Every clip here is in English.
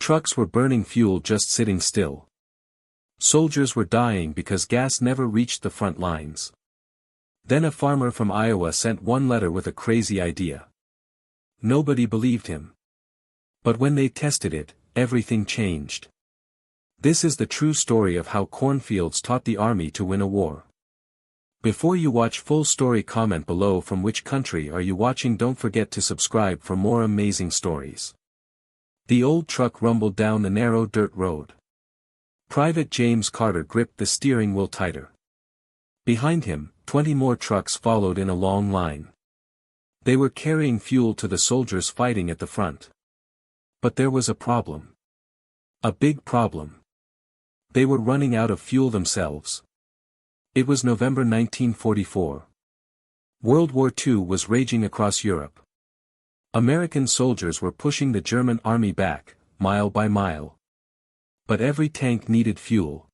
Trucks were burning fuel just sitting still. Soldiers were dying because gas never reached the front lines. Then a farmer from Iowa sent one letter with a crazy idea. Nobody believed him. But when they tested it, everything changed. This is the true story of how cornfields taught the army to win a war. Before you watch full story, comment below from which country are you watching. Don't forget to subscribe for more amazing stories. The old truck rumbled down the narrow dirt road. Private James Carter gripped the steering wheel tighter. Behind him, 20 more trucks followed in a long line. They were carrying fuel to the soldiers fighting at the front. But there was a problem. A big problem. They were running out of fuel themselves. It was November 1944. World War II was raging across Europe. American soldiers were pushing the German army back, mile by mile. But every tank needed fuel.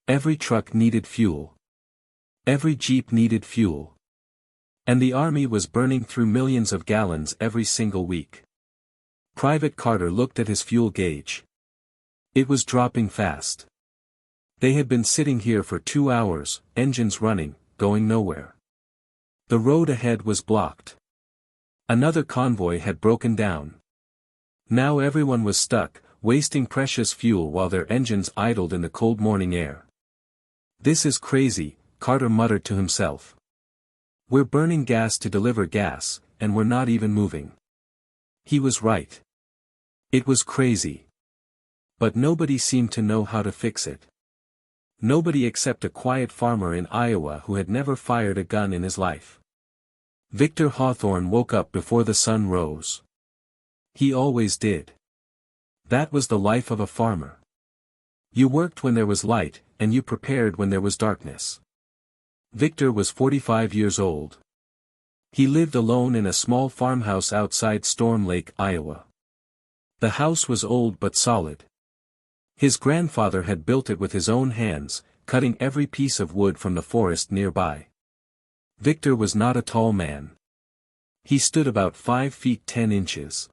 Every truck needed fuel. Every jeep needed fuel. And the army was burning through millions of gallons every single week. Private Carter looked at his fuel gauge. It was dropping fast. They had been sitting here for 2 hours, engines running, going nowhere. The road ahead was blocked. Another convoy had broken down. Now everyone was stuck, wasting precious fuel while their engines idled in the cold morning air. This is crazy, Carter muttered to himself. We're burning gas to deliver gas, and we're not even moving. He was right. It was crazy. But nobody seemed to know how to fix it. Nobody except a quiet farmer in Iowa who had never fired a gun in his life. Victor Hawthorne woke up before the sun rose. He always did. That was the life of a farmer. You worked when there was light, and you prepared when there was darkness. Victor was 45 years old. He lived alone in a small farmhouse outside Storm Lake, Iowa. The house was old but solid. His grandfather had built it with his own hands, cutting every piece of wood from the forest nearby. Victor was not a tall man. He stood about 5 feet 10 inches.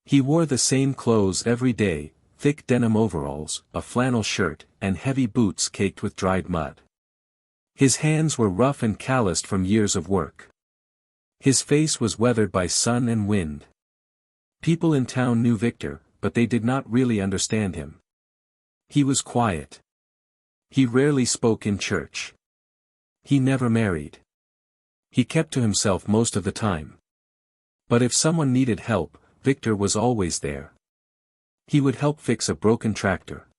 He wore the same clothes every day, thick denim overalls, a flannel shirt, and heavy boots caked with dried mud. His hands were rough and calloused from years of work. His face was weathered by sun and wind. People in town knew Victor, but they did not really understand him. He was quiet. He rarely spoke in church. He never married. He kept to himself most of the time. But if someone needed help, Victor was always there. He would help fix a broken tractor.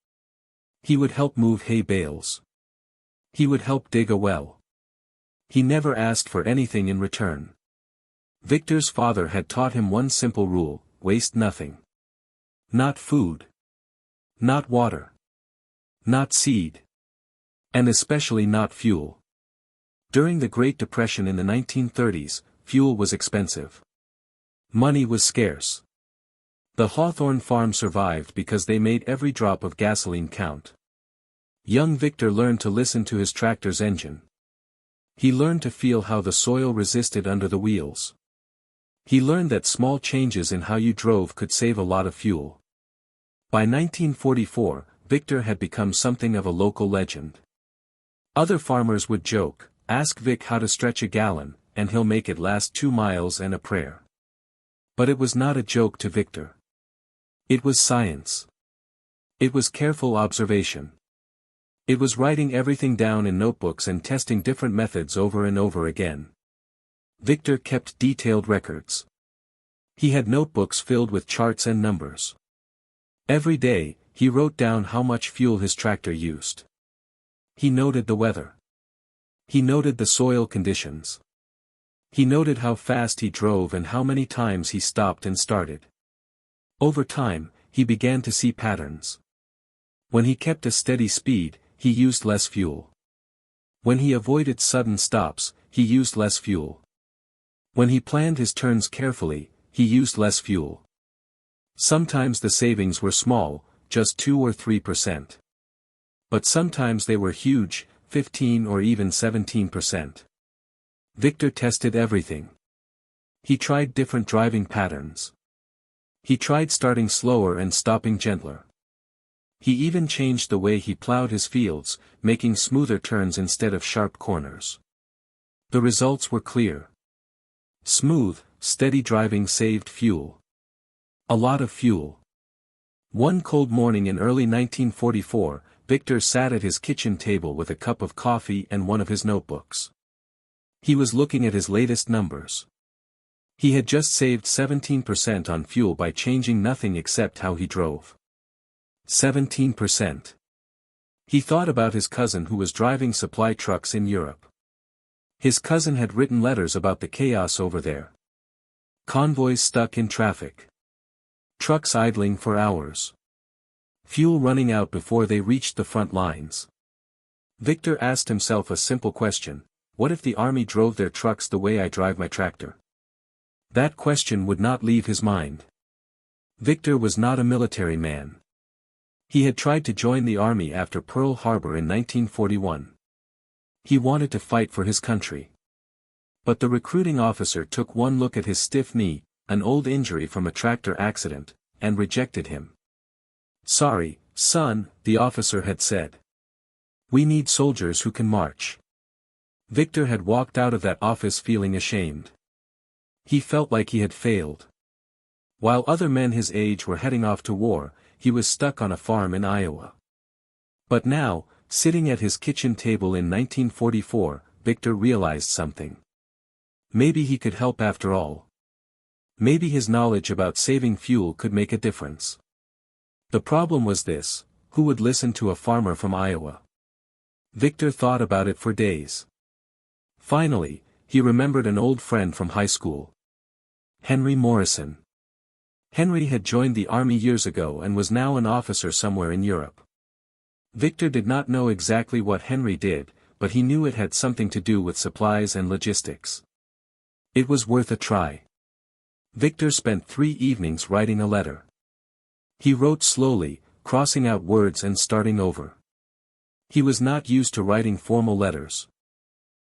He would help move hay bales. He would help dig a well. He never asked for anything in return. Victor's father had taught him one simple rule: waste nothing. Not food. Not water. Not seed. And especially not fuel. During the Great Depression in the 1930s, fuel was expensive. Money was scarce. The Hawthorne farm survived because they made every drop of gasoline count. Young Victor learned to listen to his tractor's engine. He learned to feel how the soil resisted under the wheels. He learned that small changes in how you drove could save a lot of fuel. By 1944, Victor had become something of a local legend. Other farmers would joke, "Ask Vic how to stretch a gallon, and he'll make it last 2 miles and a prayer." But it was not a joke to Victor. It was science. It was careful observation. It was writing everything down in notebooks and testing different methods over and over again. Victor kept detailed records. He had notebooks filled with charts and numbers. Every day, he wrote down how much fuel his tractor used. He noted the weather. He noted the soil conditions. He noted how fast he drove and how many times he stopped and started. Over time, he began to see patterns. When he kept a steady speed, he used less fuel. When he avoided sudden stops, he used less fuel. When he planned his turns carefully, he used less fuel. Sometimes the savings were small, just 2 or 3%. But sometimes they were huge, 15 or even 17%. Victor tested everything. He tried different driving patterns. He tried starting slower and stopping gentler. He even changed the way he plowed his fields, making smoother turns instead of sharp corners. The results were clear. Smooth, steady driving saved fuel. A lot of fuel. One cold morning in early 1944, Victor sat at his kitchen table with a cup of coffee and one of his notebooks. He was looking at his latest numbers. He had just saved 17% on fuel by changing nothing except how he drove. 17%. He thought about his cousin who was driving supply trucks in Europe. His cousin had written letters about the chaos over there. Convoys stuck in traffic. Trucks idling for hours. Fuel running out before they reached the front lines. Victor asked himself a simple question: what if the army drove their trucks the way I drive my tractor? That question would not leave his mind. Victor was not a military man. He had tried to join the army after Pearl Harbor in 1941. He wanted to fight for his country. But the recruiting officer took one look at his stiff knee, an old injury from a tractor accident, and rejected him. "Sorry, son," the officer had said. "We need soldiers who can march." Victor had walked out of that office feeling ashamed. He felt like he had failed. While other men his age were heading off to war, he was stuck on a farm in Iowa. But now, sitting at his kitchen table in 1944, Victor realized something. Maybe he could help after all. Maybe his knowledge about saving fuel could make a difference. The problem was this: who would listen to a farmer from Iowa? Victor thought about it for days. Finally, he remembered an old friend from high school. Henry Morrison. Henry had joined the army years ago and was now an officer somewhere in Europe. Victor did not know exactly what Henry did, but he knew it had something to do with supplies and logistics. It was worth a try. Victor spent 3 evenings writing a letter. He wrote slowly, crossing out words and starting over. He was not used to writing formal letters.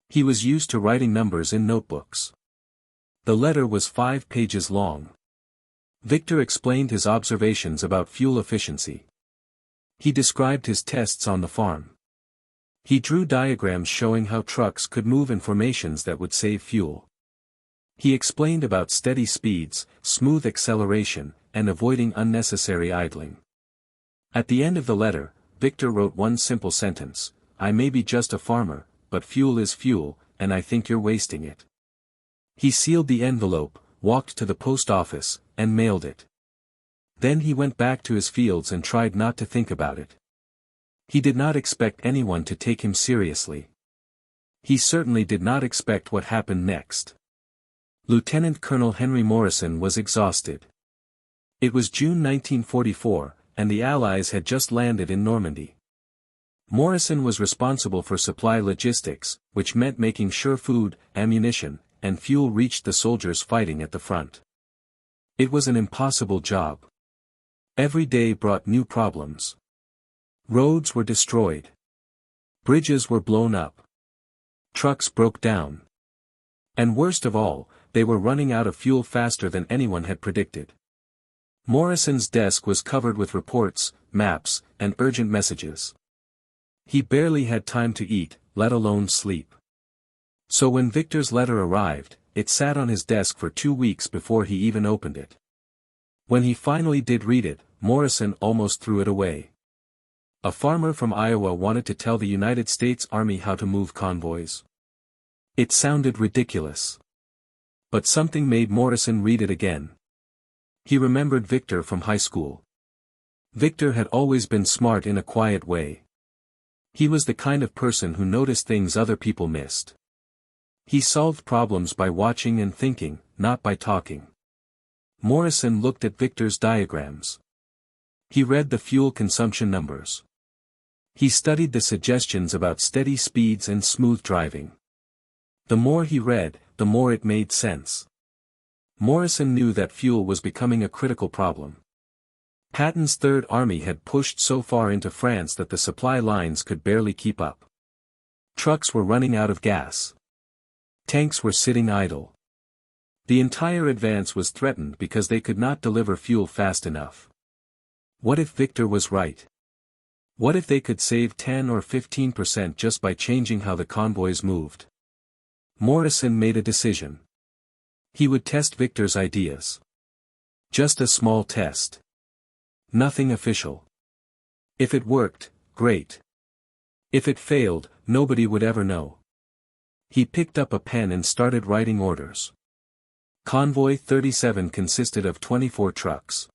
He was used to writing numbers in notebooks. The letter was 5 pages long. Victor explained his observations about fuel efficiency. He described his tests on the farm. He drew diagrams showing how trucks could move in formations that would save fuel. He explained about steady speeds, smooth acceleration, and avoiding unnecessary idling. At the end of the letter, Victor wrote one simple sentence: "I may be just a farmer, but fuel is fuel, and I think you're wasting it." He sealed the envelope, walked to the post office, and mailed it. Then he went back to his fields and tried not to think about it. He did not expect anyone to take him seriously. He certainly did not expect what happened next. Lieutenant Colonel Henry Morrison was exhausted. It was June 1944, and the Allies had just landed in Normandy. Morrison was responsible for supply logistics, which meant making sure food, ammunition, and fuel reached the soldiers fighting at the front. It was an impossible job. Every day brought new problems. Roads were destroyed. Bridges were blown up. Trucks broke down. And worst of all, they were running out of fuel faster than anyone had predicted. Morrison's desk was covered with reports, maps, and urgent messages. He barely had time to eat, let alone sleep. So when Victor's letter arrived, it sat on his desk for 2 weeks before he even opened it. When he finally did read it, Morrison almost threw it away. A farmer from Iowa wanted to tell the United States Army how to move convoys. It sounded ridiculous. But something made Morrison read it again. He remembered Victor from high school. Victor had always been smart in a quiet way. He was the kind of person who noticed things other people missed. He solved problems by watching and thinking, not by talking. Morrison looked at Victor's diagrams. He read the fuel consumption numbers. He studied the suggestions about steady speeds and smooth driving. The more he read, the more it made sense. Morrison knew that fuel was becoming a critical problem. Patton's Third Army had pushed so far into France that the supply lines could barely keep up. Trucks were running out of gas. Tanks were sitting idle. The entire advance was threatened because they could not deliver fuel fast enough. What if Victor was right? What if they could save 10 or 15% just by changing how the convoys moved? Morrison made a decision. He would test Victor's ideas. Just a small test. Nothing official. If it worked, great. If it failed, nobody would ever know. He picked up a pen and started writing orders. Convoy 37 consisted of 24 trucks.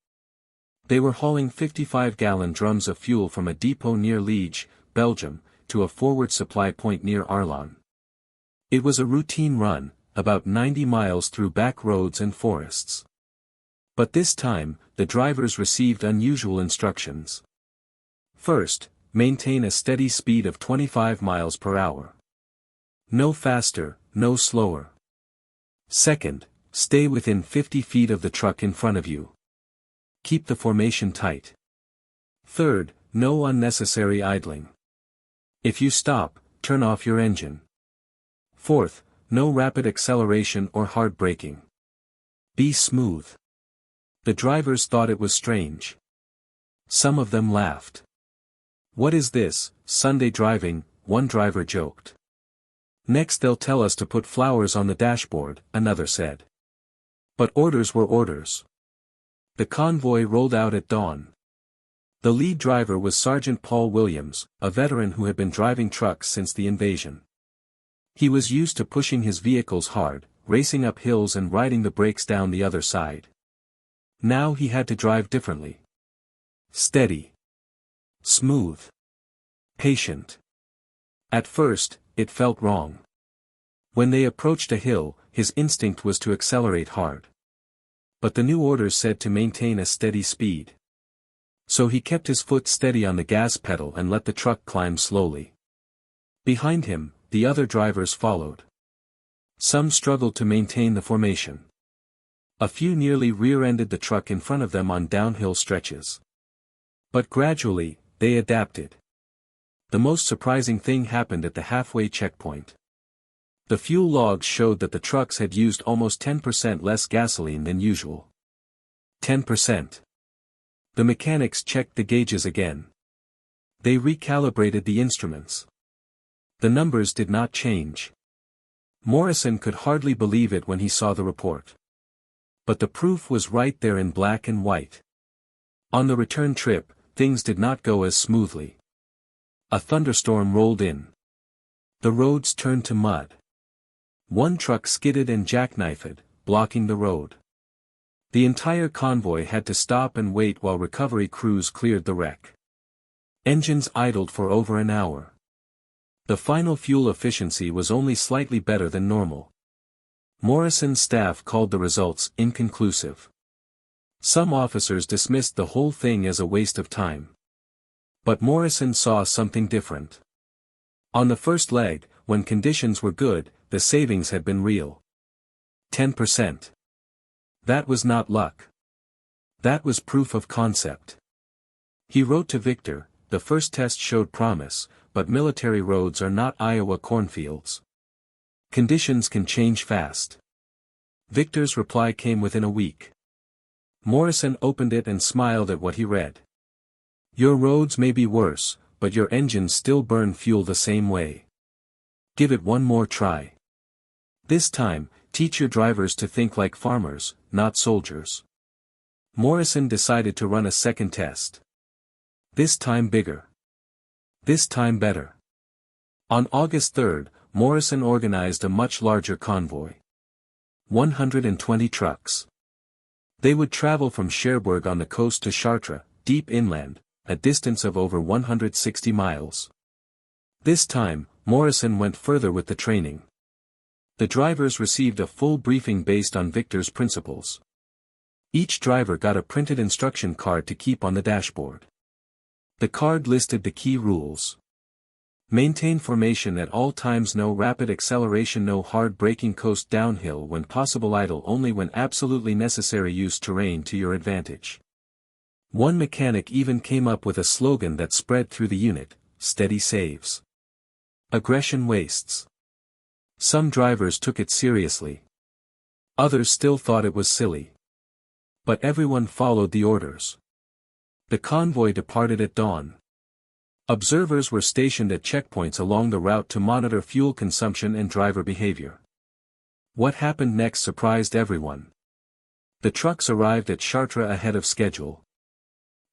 They were hauling 55-gallon drums of fuel from a depot near Liège, Belgium, to a forward supply point near Arlon. It was a routine run, about 90 miles through back roads and forests. But this time, the drivers received unusual instructions. First, maintain a steady speed of 25 miles per hour. No faster, no slower. Second, stay within 50 feet of the truck in front of you. Keep the formation tight. Third, no unnecessary idling. If you stop, turn off your engine. Fourth, no rapid acceleration or hard braking. Be smooth. The drivers thought it was strange. Some of them laughed. "What is this, Sunday driving?" one driver joked. "Next they'll tell us to put flowers on the dashboard," another said. But orders were orders. The convoy rolled out at dawn. The lead driver was Sergeant Paul Williams, a veteran who had been driving trucks since the invasion. He was used to pushing his vehicles hard, racing up hills and riding the brakes down the other side. Now he had to drive differently. Steady. Smooth. Patient. At first, it felt wrong. When they approached a hill, his instinct was to accelerate hard. But the new orders said to maintain a steady speed. So he kept his foot steady on the gas pedal and let the truck climb slowly. Behind him, the other drivers followed. Some struggled to maintain the formation. A few nearly rear-ended the truck in front of them on downhill stretches. But gradually, they adapted. The most surprising thing happened at the halfway checkpoint. The fuel logs showed that the trucks had used almost 10% less gasoline than usual. 10%. The mechanics checked the gauges again. They recalibrated the instruments. The numbers did not change. Morrison could hardly believe it when he saw the report. But the proof was right there in black and white. On the return trip, things did not go as smoothly. A thunderstorm rolled in. The roads turned to mud. One truck skidded and jackknifed, blocking the road. The entire convoy had to stop and wait while recovery crews cleared the wreck. Engines idled for over an hour. The final fuel efficiency was only slightly better than normal. Morrison's staff called the results inconclusive. Some officers dismissed the whole thing as a waste of time. But Morrison saw something different. On the first leg, when conditions were good, the savings had been real. 10%. That was not luck. That was proof of concept. He wrote to Victor, "The first test showed promise, but military roads are not Iowa cornfields. Conditions can change fast." Victor's reply came within a week. Morrison opened it and smiled at what he read. "Your roads may be worse, but your engines still burn fuel the same way. Give it one more try. This time, teach your drivers to think like farmers, not soldiers." Morrison decided to run a second test. This time bigger. This time better. On August 3rd, Morrison organized a much larger convoy. 120 trucks. They would travel from Cherbourg on the coast to Chartres, deep inland, a distance of over 160 miles. This time, Morrison went further with the training. The drivers received a full briefing based on Victor's principles. Each driver got a printed instruction card to keep on the dashboard. The card listed the key rules. Maintain formation at all times, no rapid acceleration, no hard braking, coast downhill when possible, idle only when absolutely necessary, use terrain to your advantage. One mechanic even came up with a slogan that spread through the unit: "Steady saves. Aggression wastes." Some drivers took it seriously. Others still thought it was silly. But everyone followed the orders. The convoy departed at dawn. Observers were stationed at checkpoints along the route to monitor fuel consumption and driver behavior. What happened next surprised everyone. The trucks arrived at Chartres ahead of schedule.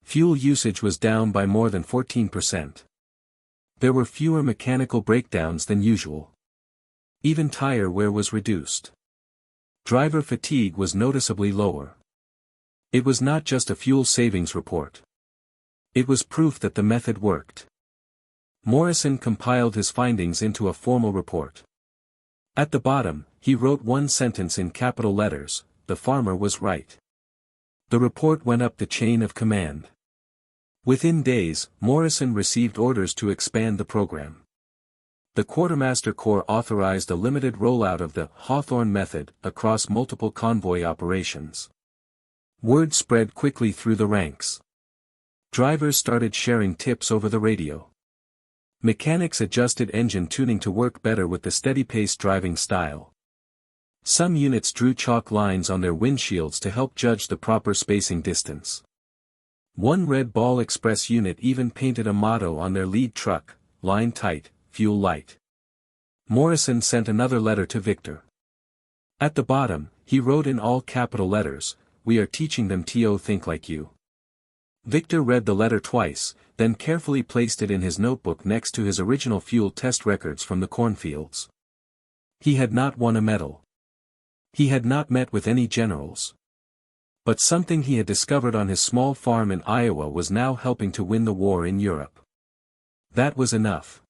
Fuel usage was down by more than 14%. There were fewer mechanical breakdowns than usual. Even tire wear was reduced. Driver fatigue was noticeably lower. It was not just a fuel savings report. It was proof that the method worked. Morrison compiled his findings into a formal report. At the bottom, he wrote one sentence in capital letters: "The farmer was right." The report went up the chain of command. Within days, Morrison received orders to expand the program. The Quartermaster Corps authorized a limited rollout of the Hawthorne method across multiple convoy operations. Word spread quickly through the ranks. Drivers started sharing tips over the radio. Mechanics adjusted engine tuning to work better with the steady-paced driving style. Some units drew chalk lines on their windshields to help judge the proper spacing distance. One Red Ball Express unit even painted a motto on their lead truck: "Line tight, fuel light." Morrison sent another letter to Victor. At the bottom, he wrote in all capital letters, "We are teaching them to think like you." Victor read the letter twice, then carefully placed it in his notebook next to his original fuel test records from the cornfields. He had not won a medal. He had not met with any generals. But something he had discovered on his small farm in Iowa was now helping to win the war in Europe. That was enough.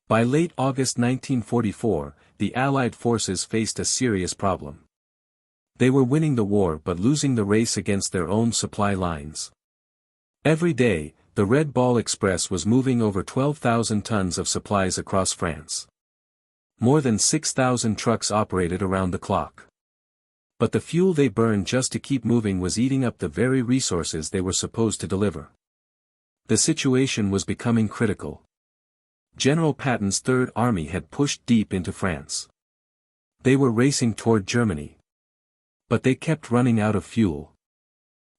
By late August 1944, the Allied forces faced a serious problem. They were winning the war but losing the race against their own supply lines. Every day, the Red Ball Express was moving over 12,000 tons of supplies across France. More than 6,000 trucks operated around the clock. But the fuel they burned just to keep moving was eating up the very resources they were supposed to deliver. The situation was becoming critical. General Patton's Third Army had pushed deep into France. They were racing toward Germany. But they kept running out of fuel.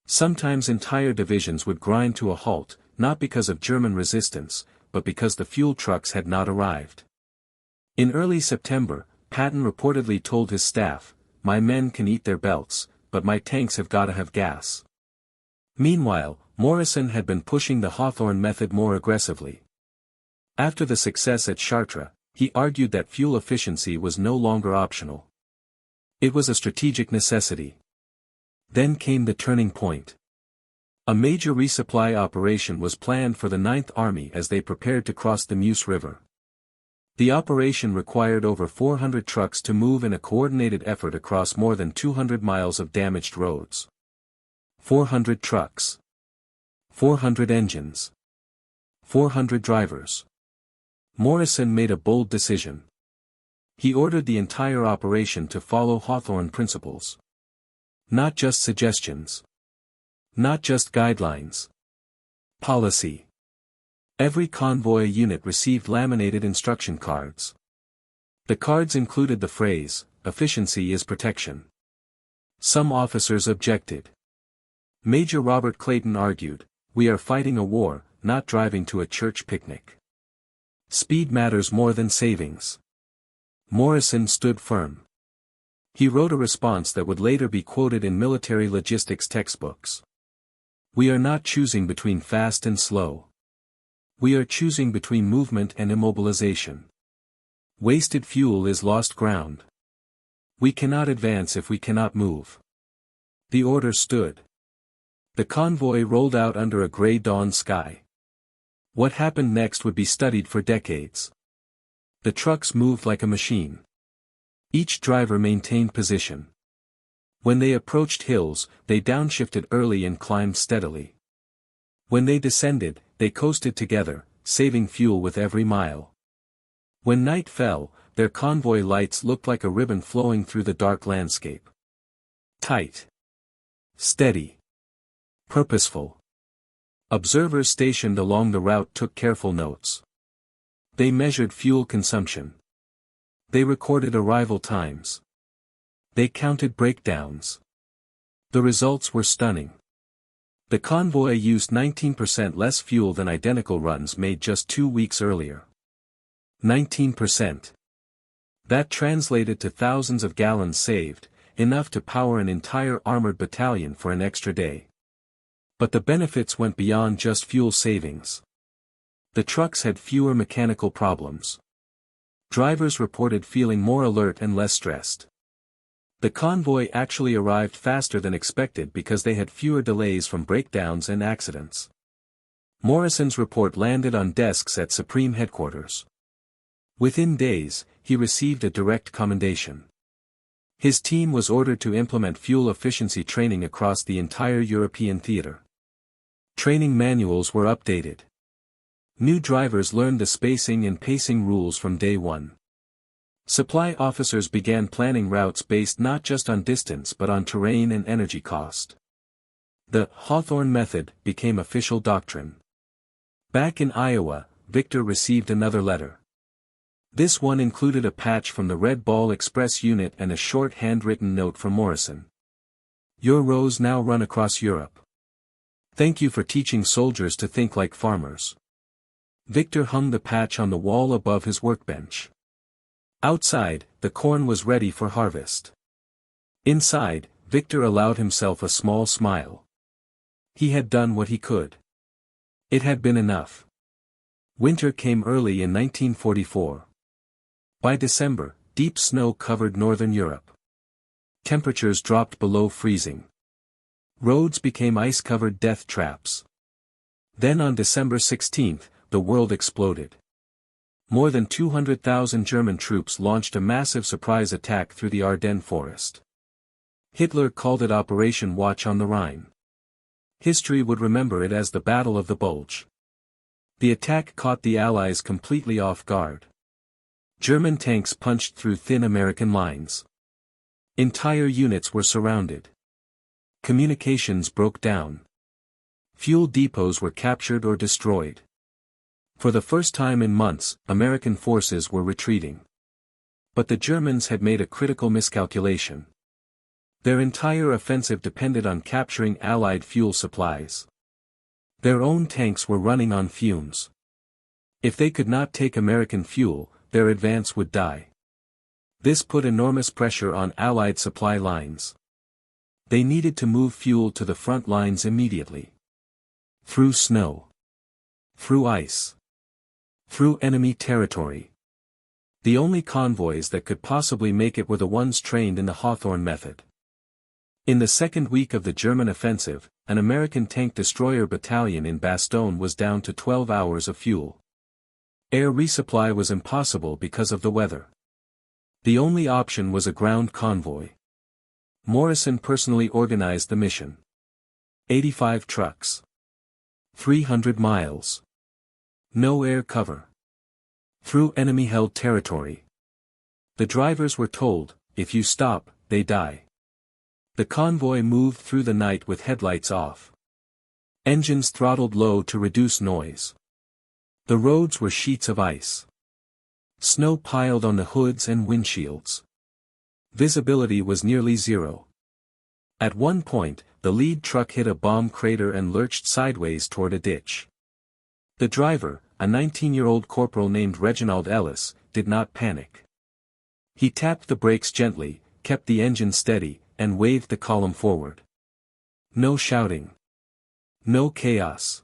Sometimes entire divisions would grind to a halt, not because of German resistance, but because the fuel trucks had not arrived. In early September, Patton reportedly told his staff, "My men can eat their belts, but my tanks have gotta have gas." Meanwhile, Morrison had been pushing the Hawthorne method more aggressively. After the success at Chartres, he argued that fuel efficiency was no longer optional. It was a strategic necessity. Then came the turning point. A major resupply operation was planned for the Ninth Army as they prepared to cross the Meuse River. The operation required over 400 trucks to move in a coordinated effort across more than 200 miles of damaged roads. 400 trucks. 400 engines. 400 drivers. Morrison made a bold decision. He ordered the entire operation to follow Hawthorne principles. Not just suggestions. Not just guidelines. Policy. Every convoy unit received laminated instruction cards. The cards included the phrase, "Efficiency is protection." Some officers objected. Major Robert Clayton argued, "We are fighting a war, not driving to a church picnic. Speed matters more than savings." Morrison stood firm. He wrote a response that would later be quoted in military logistics textbooks. "We are not choosing between fast and slow. We are choosing between movement and immobilization. Wasted fuel is lost ground. We cannot advance if we cannot move." The order stood. The convoy rolled out under a gray dawn sky. What happened next would be studied for decades. The trucks moved like a machine. Each driver maintained position. When they approached hills, they downshifted early and climbed steadily. When they descended, they coasted together, saving fuel with every mile. When night fell, their convoy lights looked like a ribbon flowing through the dark landscape. Tight. Steady. Purposeful. Observers stationed along the route took careful notes. They measured fuel consumption. They recorded arrival times. They counted breakdowns. The results were stunning. The convoy used 19% less fuel than identical runs made just 2 weeks earlier. 19%. That translated to thousands of gallons saved, enough to power an entire armored battalion for an extra day. But the benefits went beyond just fuel savings. The trucks had fewer mechanical problems. Drivers reported feeling more alert and less stressed. The convoy actually arrived faster than expected because they had fewer delays from breakdowns and accidents. Morrison's report landed on desks at Supreme Headquarters. Within days, he received a direct commendation. His team was ordered to implement fuel efficiency training across the entire European theater. Training manuals were updated. New drivers learned the spacing and pacing rules from day one. Supply officers began planning routes based not just on distance but on terrain and energy cost. The Hawthorne method became official doctrine. Back in Iowa, Victor received another letter. This one included a patch from the Red Ball Express unit and a short handwritten note from Morrison. Your rows now run across Europe. Thank you for teaching soldiers to think like farmers. Victor hung the patch on the wall above his workbench. Outside, the corn was ready for harvest. Inside, Victor allowed himself a small smile. He had done what he could. It had been enough. Winter came early in 1944. By December, deep snow covered northern Europe. Temperatures dropped below freezing. Roads became ice-covered death traps. Then on December 16, the world exploded. More than 200,000 German troops launched a massive surprise attack through the Ardennes forest. Hitler called it Operation Watch on the Rhine. History would remember it as the Battle of the Bulge. The attack caught the Allies completely off guard. German tanks punched through thin American lines. Entire units were surrounded. Communications broke down. Fuel depots were captured or destroyed. For the first time in months, American forces were retreating. But the Germans had made a critical miscalculation. Their entire offensive depended on capturing Allied fuel supplies. Their own tanks were running on fumes. If they could not take American fuel, their advance would die. This put enormous pressure on Allied supply lines. They needed to move fuel to the front lines immediately. Through snow. Through ice. Through enemy territory. The only convoys that could possibly make it were the ones trained in the Hawthorne method. In the second week of the German offensive, an American tank destroyer battalion in Bastogne was down to 12 hours of fuel. Air resupply was impossible because of the weather. The only option was a ground convoy. Morrison personally organized the mission. 85 trucks. 300 miles. No air cover. Through enemy-held territory. The drivers were told, if you stop, they die. The convoy moved through the night with headlights off. Engines throttled low to reduce noise. The roads were sheets of ice. Snow piled on the hoods and windshields. Visibility was nearly zero. At one point, the lead truck hit a bomb crater and lurched sideways toward a ditch. The driver, a 19-year-old corporal named Reginald Ellis, did not panic. He tapped the brakes gently, kept the engine steady, and waved the column forward. No shouting. No chaos.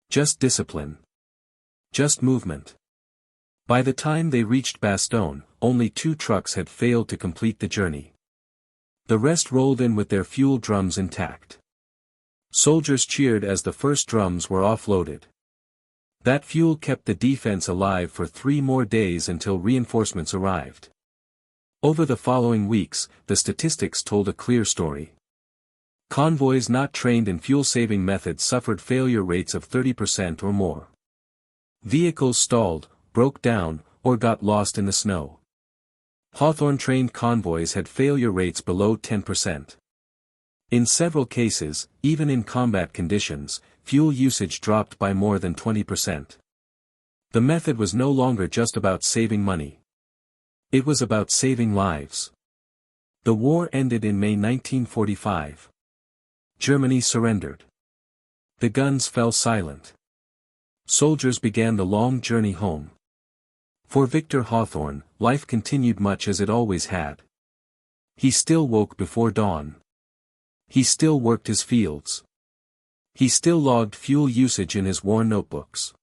Just discipline. Just movement. By the time they reached Bastogne, only 2 trucks had failed to complete the journey. The rest rolled in with their fuel drums intact. Soldiers cheered as the first drums were offloaded. That fuel kept the defense alive for 3 more days until reinforcements arrived. Over the following weeks, the statistics told a clear story. Convoys not trained in fuel-saving methods suffered failure rates of 30% or more. Vehicles stalled, broke down, or got lost in the snow. Hawthorne-trained convoys had failure rates below 10%. In several cases, even in combat conditions, fuel usage dropped by more than 20%. The method was no longer just about saving money. It was about saving lives. The war ended in May 1945. Germany surrendered. The guns fell silent. Soldiers began the long journey home. For Victor Hawthorne, life continued much as it always had. He still woke before dawn. He still worked his fields. He still logged fuel usage in his war notebooks.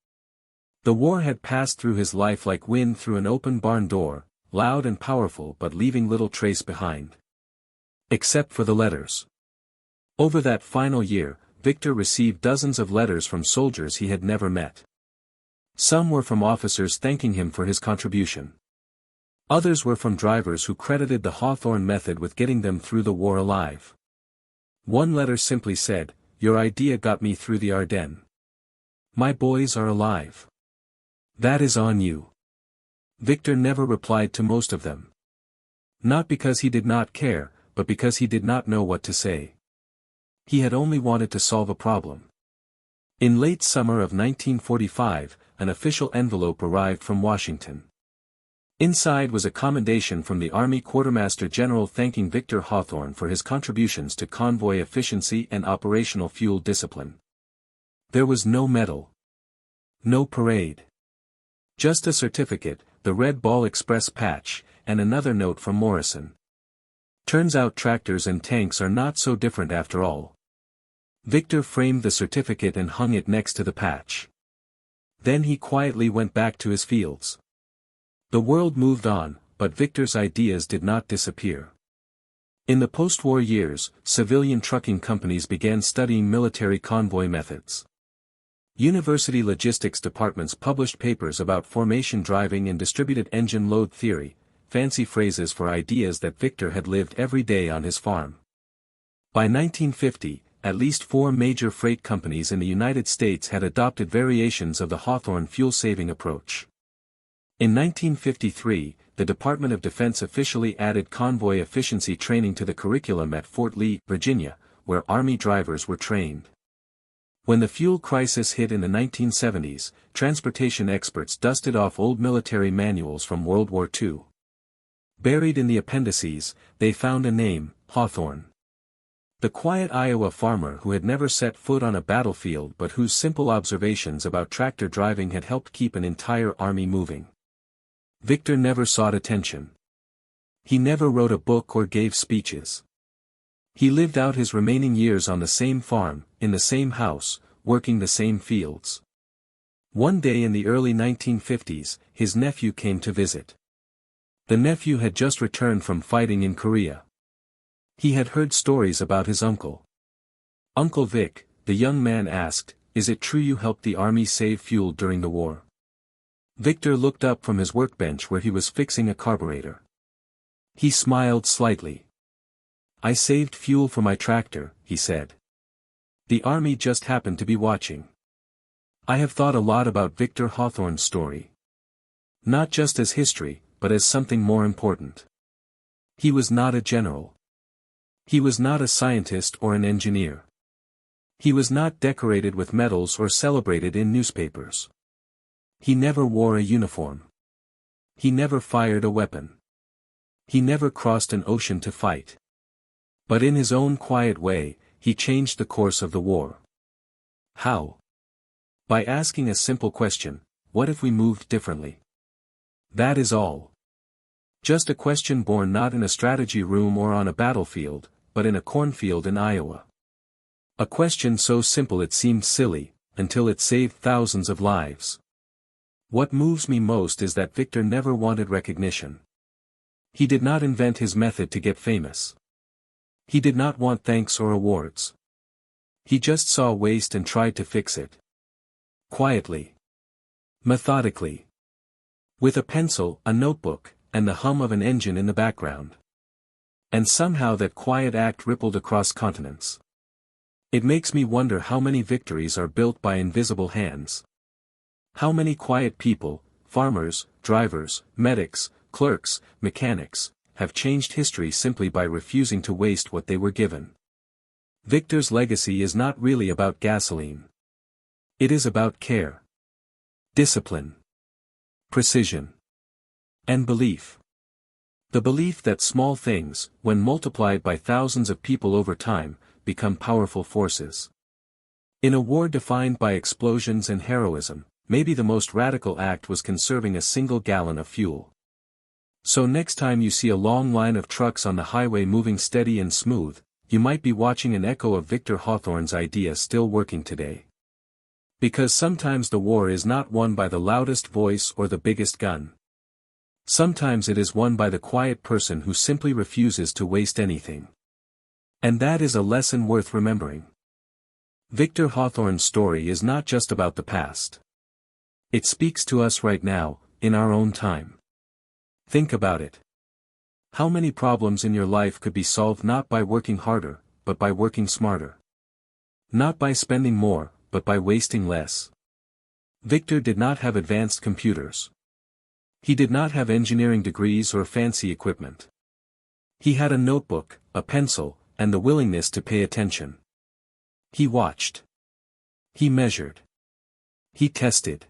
The war had passed through his life like wind through an open barn door, loud and powerful but leaving little trace behind. Except for the letters. Over that final year, Victor received dozens of letters from soldiers he had never met. Some were from officers thanking him for his contribution. Others were from drivers who credited the Hawthorne method with getting them through the war alive. One letter simply said, "Your idea got me through the Ardennes. My boys are alive. That is on you." Victor never replied to most of them. Not because he did not care, but because he did not know what to say. He had only wanted to solve a problem. In late summer of 1945, an official envelope arrived from Washington. Inside was a commendation from the Army Quartermaster General thanking Victor Hawthorne for his contributions to convoy efficiency and operational fuel discipline. There was no medal. No parade. Just a certificate, the Red Ball Express patch, and another note from Morrison. Turns out tractors and tanks are not so different after all. Victor framed the certificate and hung it next to the patch. Then he quietly went back to his fields. The world moved on, but Victor's ideas did not disappear. In the post-war years, civilian trucking companies began studying military convoy methods. University logistics departments published papers about formation driving and distributed engine load theory, fancy phrases for ideas that Victor had lived every day on his farm. By 1950, at least 4 major freight companies in the United States had adopted variations of the Hawthorne fuel-saving approach. In 1953, the Department of Defense officially added convoy efficiency training to the curriculum at Fort Lee, Virginia, where Army drivers were trained. When the fuel crisis hit in the 1970s, transportation experts dusted off old military manuals from World War II. Buried in the appendices, they found a name, Hawthorne. The quiet Iowa farmer who had never set foot on a battlefield but whose simple observations about tractor driving had helped keep an entire army moving. Victor never sought attention. He never wrote a book or gave speeches. He lived out his remaining years on the same farm, in the same house, working the same fields. One day in the early 1950s, his nephew came to visit. The nephew had just returned from fighting in Korea. He had heard stories about his uncle. "Uncle Vic," the young man asked, "is it true you helped the army save fuel during the war?" Victor looked up from his workbench where he was fixing a carburetor. He smiled slightly. "I saved fuel for my tractor," he said. "The army just happened to be watching." I have thought a lot about Victor Hawthorne's story. Not just as history, but as something more important. He was not a general. He was not a scientist or an engineer. He was not decorated with medals or celebrated in newspapers. He never wore a uniform. He never fired a weapon. He never crossed an ocean to fight. But in his own quiet way, he changed the course of the war. How? By asking a simple question, what if we moved differently? That is all. Just a question born not in a strategy room or on a battlefield, but in a cornfield in Iowa. A question so simple it seemed silly, until it saved thousands of lives. What moves me most is that Victor never wanted recognition. He did not invent his method to get famous. He did not want thanks or awards. He just saw waste and tried to fix it. Quietly. Methodically. With a pencil, a notebook, and the hum of an engine in the background. And somehow that quiet act rippled across continents. It makes me wonder how many victories are built by invisible hands. How many quiet people, farmers, drivers, medics, clerks, mechanics, have changed history simply by refusing to waste what they were given. Victor's legacy is not really about gasoline. It is about care. Discipline. Precision. And belief. The belief that small things, when multiplied by thousands of people over time, become powerful forces. In a war defined by explosions and heroism, maybe the most radical act was conserving a single gallon of fuel. So next time you see a long line of trucks on the highway moving steady and smooth, you might be watching an echo of Victor Hawthorne's idea still working today. Because sometimes the war is not won by the loudest voice or the biggest gun. Sometimes it is won by the quiet person who simply refuses to waste anything. And that is a lesson worth remembering. Victor Hawthorne's story is not just about the past. It speaks to us right now, in our own time. Think about it. How many problems in your life could be solved not by working harder, but by working smarter? Not by spending more, but by wasting less. Victor did not have advanced computers. He did not have engineering degrees or fancy equipment. He had a notebook, a pencil, and the willingness to pay attention. He watched. He measured. He tested.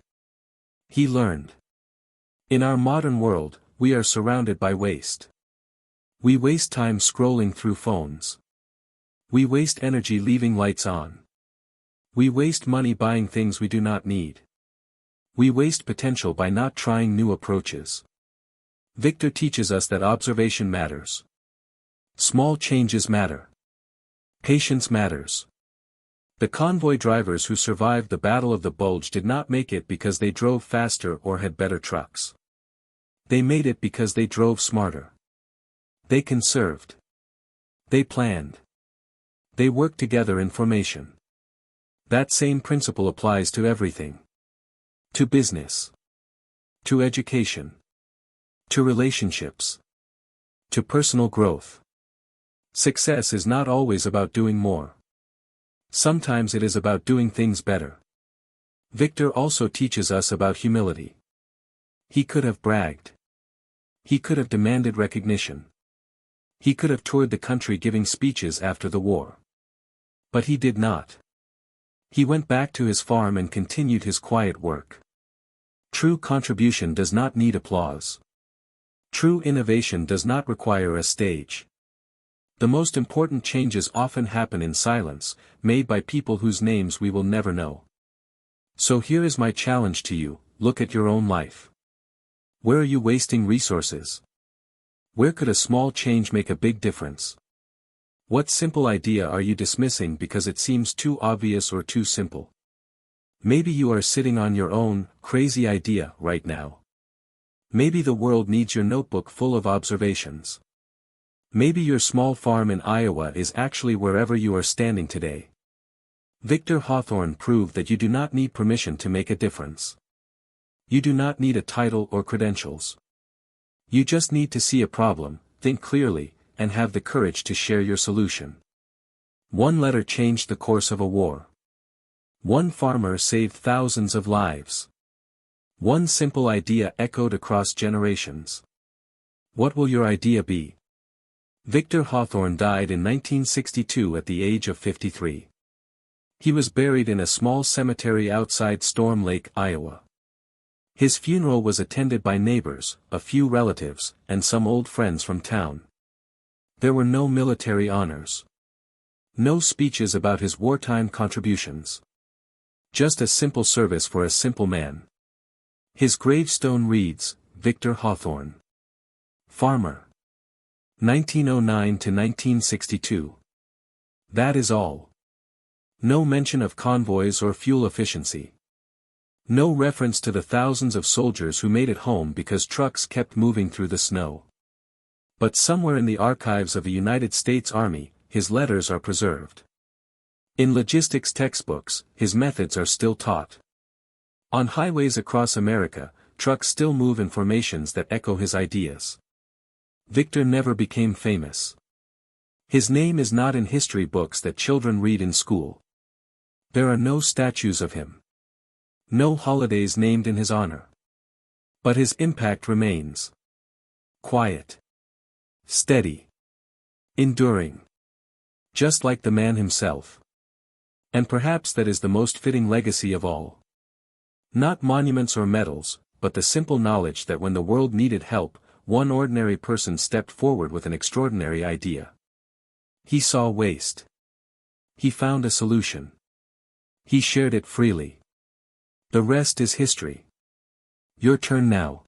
He learned. In our modern world, we are surrounded by waste. We waste time scrolling through phones. We waste energy leaving lights on. We waste money buying things we do not need. We waste potential by not trying new approaches. Victor teaches us that observation matters. Small changes matter. Patience matters. The convoy drivers who survived the Battle of the Bulge did not make it because they drove faster or had better trucks. They made it because they drove smarter. They conserved. They planned. They worked together in formation. That same principle applies to everything. To business. To education. To relationships. To personal growth. Success is not always about doing more. Sometimes it is about doing things better. Victor also teaches us about humility. He could have bragged. He could have demanded recognition. He could have toured the country giving speeches after the war. But he did not. He went back to his farm and continued his quiet work. True contribution does not need applause. True innovation does not require a stage. The most important changes often happen in silence, made by people whose names we will never know. So here is my challenge to you: look at your own life. Where are you wasting resources? Where could a small change make a big difference? What simple idea are you dismissing because it seems too obvious or too simple? Maybe you are sitting on your own crazy idea right now. Maybe the world needs your notebook full of observations. Maybe your small farm in Iowa is actually wherever you are standing today. Victor Hawthorne proved that you do not need permission to make a difference. You do not need a title or credentials. You just need to see a problem, think clearly, and have the courage to share your solution. One letter changed the course of a war. One farmer saved thousands of lives. One simple idea echoed across generations. What will your idea be? Victor Hawthorne died in 1962 at the age of 53. He was buried in a small cemetery outside Storm Lake, Iowa. His funeral was attended by neighbors, a few relatives, and some old friends from town. There were no military honors. No speeches about his wartime contributions. Just a simple service for a simple man. His gravestone reads, Victor Hawthorne. Farmer. 1909 to 1962. That is all. No mention of convoys or fuel efficiency. No reference to the thousands of soldiers who made it home because trucks kept moving through the snow. But somewhere in the archives of the United States Army, his letters are preserved. In logistics textbooks, his methods are still taught. On highways across America, trucks still move in formations that echo his ideas. Victor never became famous. His name is not in history books that children read in school. There are no statues of him. No holidays named in his honor. But his impact remains. Quiet. Steady. Enduring. Just like the man himself. And perhaps that is the most fitting legacy of all. Not monuments or medals, but the simple knowledge that when the world needed help, one ordinary person stepped forward with an extraordinary idea. He saw waste. He found a solution. He shared it freely. The rest is history. Your turn now.